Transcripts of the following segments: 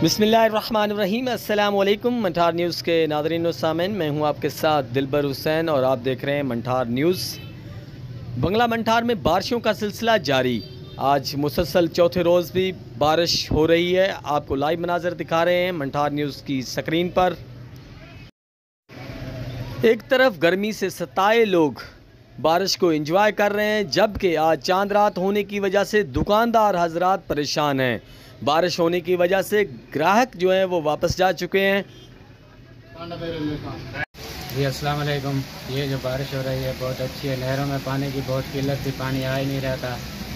बिस्मिल्लाहिर्रहमानिर्रहीम। अस्सलाम वालेकुम। मंठार न्यूज़ के नाज़रीन व सामीन, मैं हूं आपके साथ दिलबर हुसैन और आप देख रहे हैं मंठार न्यूज़। बंगला मंठार में बारिशों का सिलसिला जारी। आज मुसलसल चौथे रोज़ भी बारिश हो रही है। आपको लाइव मनाज़र दिखा रहे हैं मंठार न्यूज़ की स्क्रीन पर। एक तरफ गर्मी से सताए लोग बारिश को एंजॉय कर रहे हैं, जबकि आज चांद रात होने की वजह से दुकानदार हजरात परेशान हैं। बारिश होने की वजह से ग्राहक जो हैं वो वापस जा चुके हैं। जी अस्सलाम वालेकुम। ये जो बारिश हो रही है बहुत अच्छी है। नहरों में पानी की बहुत किल्लत थी, पानी आ ही नहीं रहा था।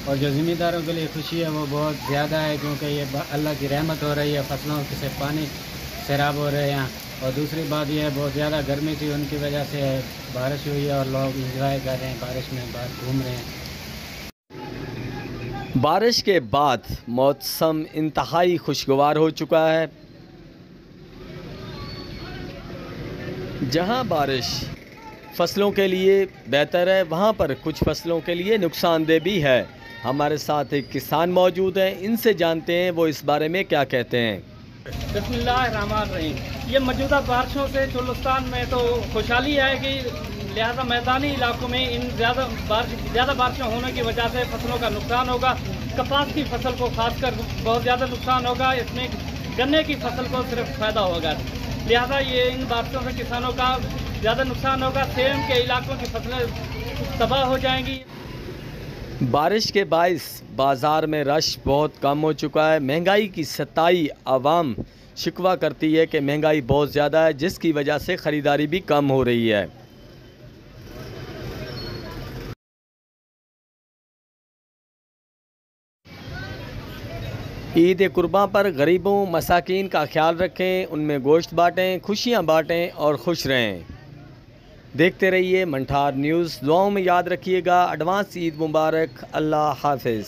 और जो ज़मींदारों के लिए खुशी है वो बहुत ज़्यादा है, क्योंकि ये अल्लाह की रहमत हो रही है, फसलों से पानी सैराब हो रहे हैं। और दूसरी बात यह है, बहुत ज़्यादा गर्मी थी, उनकी वजह से बारिश हुई है और लोग इंजॉय कर रहे हैं, बारिश में बाहर घूम रहे हैं। बारिश के बाद मौसम इंतहाई खुशगवार हो चुका है। जहां बारिश फसलों के लिए बेहतर है, वहां पर कुछ फसलों के लिए नुकसानदेह भी है। हमारे साथ एक किसान मौजूद हैं, इनसे जानते हैं वो इस बारे में क्या कहते हैं। बिस्मिल्लाहिर्रहमानिर्रहीम। ये मौजूदा बारिशों से चुलस्तान में तो खुशहाली है कि लिहाजा मैदानी इलाकों में इन ज़्यादा बारिशें होने की वजह से फसलों का नुकसान होगा। कपास की फसल को खासकर बहुत ज़्यादा नुकसान होगा, इसमें गन्ने की फसल को सिर्फ फ़ायदा होगा। लिहाजा ये इन बारिशों से किसानों का ज़्यादा नुकसान होगा। सेम के इलाकों की फसलें तबाह हो जाएंगी। बारिश के बाइस बाज़ार में रश बहुत कम हो चुका है। महंगाई की सताई आवाम शिकवा करती है कि महंगाई बहुत ज़्यादा है, जिसकी वजह से ख़रीदारी भी कम हो रही है। ईद कुर्बां पर गरीबों मसाकीन का ख्याल रखें, उनमें गोश्त बाँटें, खुशियाँ बाँटें और खुश रहें। देखते रहिए मंठार न्यूज़। दुआओं में याद रखिएगा। एडवांस ईद मुबारक। अल्लाह हाफ़िज़।